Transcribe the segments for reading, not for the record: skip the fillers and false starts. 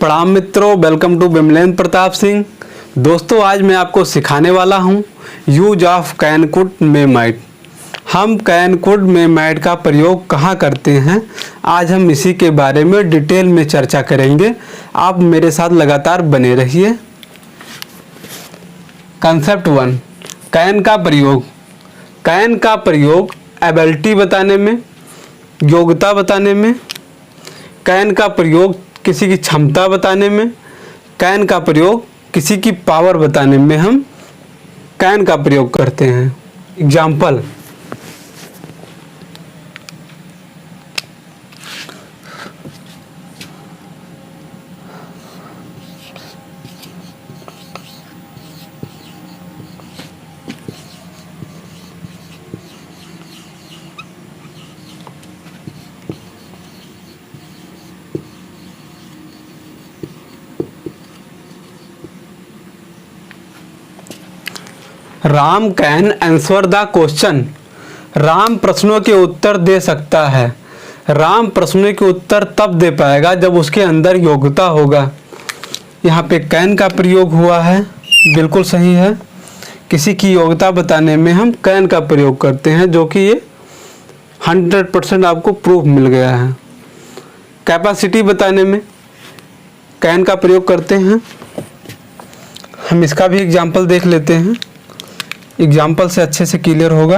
प्रणाम मित्रों, welcome to Vimalendra Pratap Singh. दोस्तों, आज मैं आपको सिखाने वाला हूं यूज ऑफ कैनकुट मेमाइट। हम कैनकुट मेमाइट का प्रयोग कहां करते हैं, आज हम इसी के बारे में डिटेल में चर्चा करेंगे। आप मेरे साथ लगातार बने रहिए। कंसेप्ट 1, कैन का प्रयोग। कैन का प्रयोग एबिलिटी बताने में, योग्यता बताने में, कैन का प्रयोग किसी की क्षमता बताने में, कैन का प्रयोग किसी की पावर बताने में हम कैन का प्रयोग करते हैं। Example, Ram can answer the question. Ram प्रश्नों के उत्तर दे सकता है। राम प्रश्नों के उत्तर तब दे पाएगा जब उसके अंदर योग्यता होगा। यहाँ पे कैन का प्रयोग हुआ है, बिल्कुल सही है। किसी की योग्यता बताने में हम कैन का प्रयोग करते हैं, जो कि ये 100% आपको प्रूफ मिल गया है। कैपेसिटी बताने में कैन का प्रयोग करते हैं। हम इसका भी एग्जाम्पल देख लेते हैं, एग्जाम्पल से अच्छे से क्लियर होगा।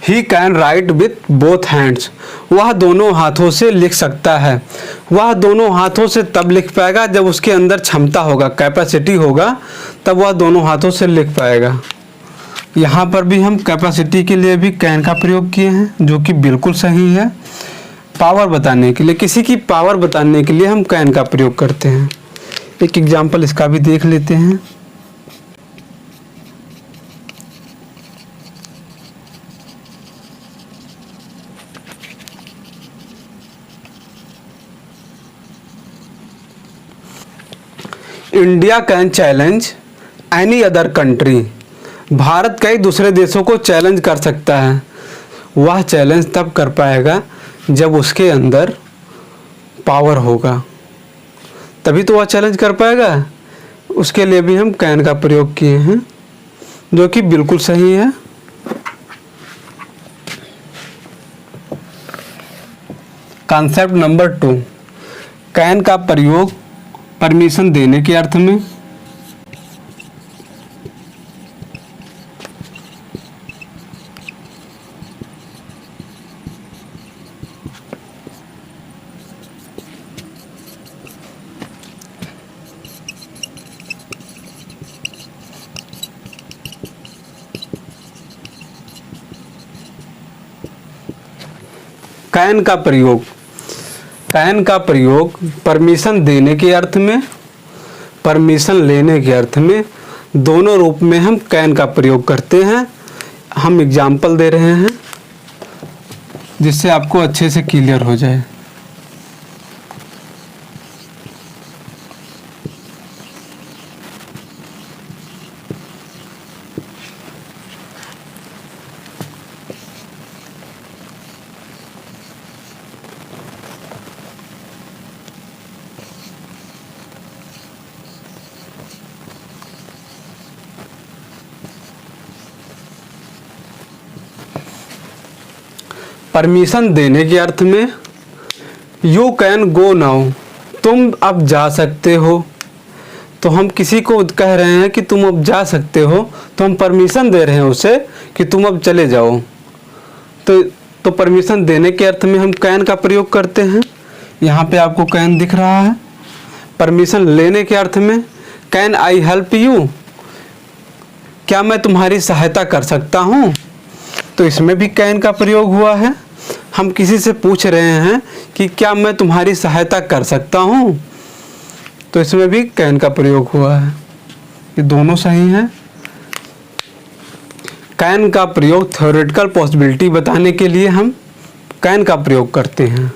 He can write with both hands. वह दोनों हाथों से लिख सकता है। वह दोनों हाथों से तब लिख पाएगा जब उसके अंदर क्षमता होगा, कैपेसिटी होगा, तब वह दोनों हाथों से लिख पाएगा। यहाँ पर भी हम कैपेसिटी के लिए भी कैन का प्रयोग किए हैं, जो कि बिल्कुल सही है। पावर बताने के लिए, किसी की पावर बताने के लिए हम कैन का प्रयोग करते हैं। एक एग्जाम्पल इसका भी देख लेते हैं। India can challenge any other country. Bharat कई दूसरे देशों को चैलेंज कर सकता है। वह चैलेंज तब कर पाएगा जब उसके अंदर पावर होगा, तभी तो वह चैलेंज कर पाएगा। उसके लिए भी हम कैन का प्रयोग किए हैं, जो कि बिल्कुल सही है। कॉन्सेप्ट नंबर 2, कैन का प्रयोग परमिशन देने के अर्थ में, कैन का प्रयोग, कैन का प्रयोग परमिशन देने के अर्थ में, परमिशन लेने के अर्थ में, दोनों रूप में हम कैन का प्रयोग करते हैं। हम एग्जाम्पल दे रहे हैं जिससे आपको अच्छे से क्लियर हो जाए। परमिशन देने के अर्थ में, यू कैन गो नाउ, तुम अब जा सकते हो। तो हम किसी को कह रहे हैं कि तुम अब जा सकते हो, तो हम परमिशन दे रहे हैं उसे कि तुम अब चले जाओ। तो परमिशन देने के अर्थ में हम कैन का प्रयोग करते हैं। यहाँ पे आपको कैन दिख रहा है। परमिशन लेने के अर्थ में, कैन आई हेल्प यू, क्या मैं तुम्हारी सहायता कर सकता हूँ। तो इसमें भी कैन का प्रयोग हुआ है। हम किसी से पूछ रहे हैं कि क्या मैं तुम्हारी सहायता कर सकता हूँ, तो इसमें भी कैन का प्रयोग हुआ है। ये दोनों सही हैं। कैन का प्रयोग थ्योरेटिकल पॉसिबिलिटी बताने के लिए हम कैन का प्रयोग करते हैं।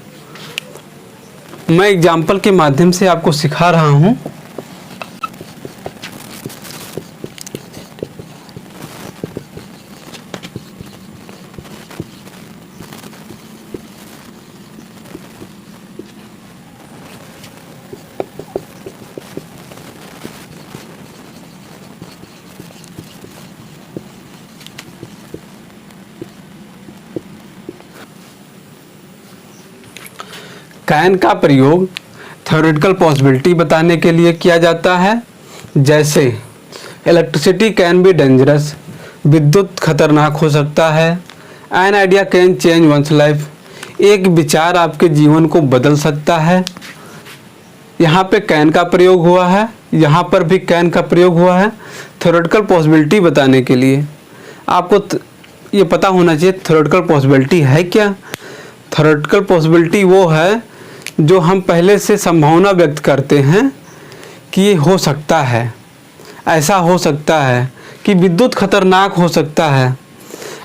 मैं एग्जाम्पल के माध्यम से आपको सिखा रहा हूँ। कैन का प्रयोग थ्योरेटिकल पॉसिबिलिटी बताने के लिए किया जाता है, जैसे इलेक्ट्रिसिटी कैन बी डेंजरस, विद्युत खतरनाक हो सकता है। An idea can change one's life, एक विचार आपके जीवन को बदल सकता है। यहाँ पे कैन का प्रयोग हुआ है, यहाँ पर भी कैन का प्रयोग हुआ है थ्योरेटिकल पॉसिबिलिटी बताने के लिए। आपको ये पता होना चाहिए थ्योरेटिकल पॉसिबिलिटी है क्या। थ्योरेटिकल पॉसिबिलिटी वो है जो हम पहले से संभावना व्यक्त करते हैं कि ये हो सकता है, ऐसा हो सकता है कि विद्युत खतरनाक हो सकता है।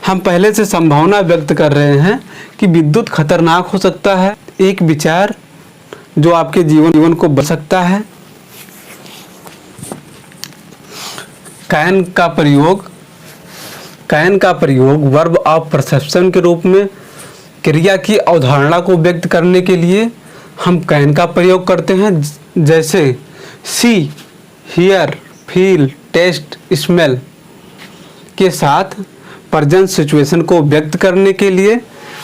हम पहले से संभावना व्यक्त कर रहे हैं कि विद्युत खतरनाक हो सकता है, एक विचार जो आपके जीवन को बदल सकता है। कैन का प्रयोग वर्ब ऑफ परसेप्शन के रूप में क्रिया की अवधारणा को व्यक्त करने के लिए हम कैन का प्रयोग करते हैं, जैसे सी, हियर, फील, टेस्ट, स्मेल के साथ प्रेजेंट सिचुएशन को व्यक्त करने के लिए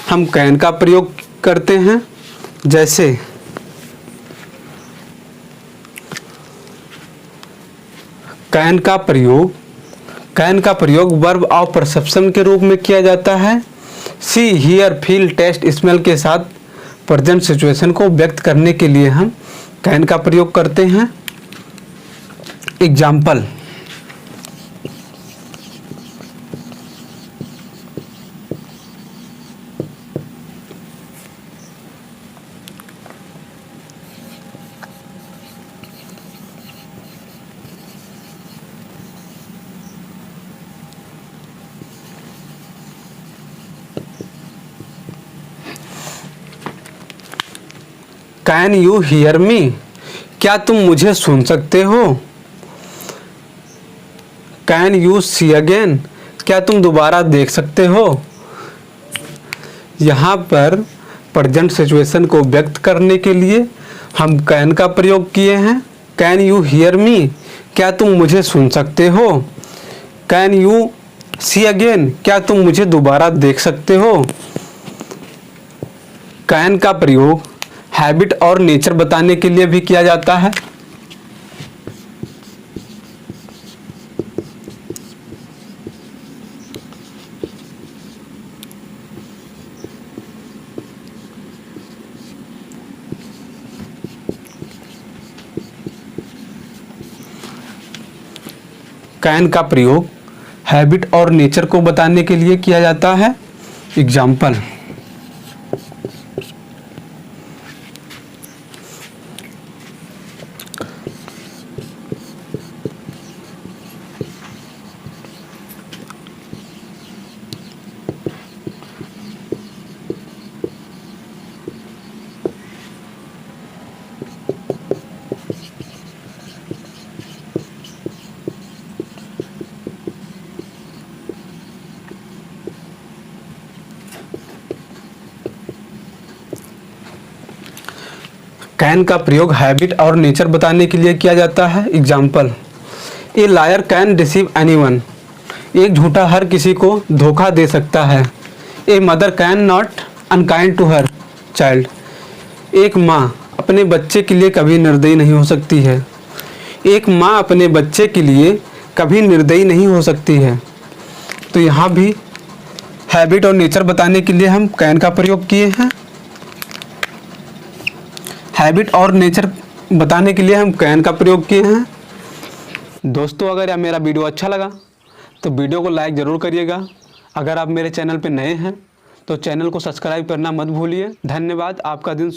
हम कैन का प्रयोग करते हैं, जैसे कैन का प्रयोग वर्ब ऑफ परसेप्शन के रूप में किया जाता है। सी, हियर, फील, टेस्ट, स्मेल के साथ प्रेजेंट सिचुएशन को व्यक्त करने के लिए हम कैन का प्रयोग करते हैं। Example, can you hear me, क्या तुम मुझे सुन सकते हो। कैन यू सी अगेन, क्या तुम दोबारा देख सकते हो। यहाँ पर प्रेजेंट सिचुएशन को व्यक्त करने के लिए हम कैन का प्रयोग किए हैं। कैन यू हियर मी, क्या तुम मुझे सुन सकते हो। कैन यू सी अगेन, क्या तुम मुझे दोबारा देख सकते हो। कैन का प्रयोग हैबिट और नेचर बताने के लिए भी किया जाता है। कैन का प्रयोग हैबिट और नेचर को बताने के लिए किया जाता है। एग्जाम्पल, कैन का प्रयोग हैबिट और नेचर बताने के लिए किया जाता है। Example, a liar can deceive anyone, एक झूठा हर किसी को धोखा दे सकता है। A mother can not unkind to her child, एक माँ अपने बच्चे के लिए कभी निर्दयी नहीं हो सकती है। एक माँ अपने बच्चे के लिए कभी निर्दयी नहीं हो सकती है। तो यहाँ भी हैबिट और नेचर बताने के लिए हम कैन का प्रयोग किए हैं। हैबिट और नेचर बताने के लिए हम कैन का प्रयोग किए हैं। दोस्तों, अगर यह मेरा वीडियो अच्छा लगा तो वीडियो को लाइक ज़रूर करिएगा। अगर आप मेरे चैनल पर नए हैं तो चैनल को सब्सक्राइब करना मत भूलिए। धन्यवाद। आपका दिन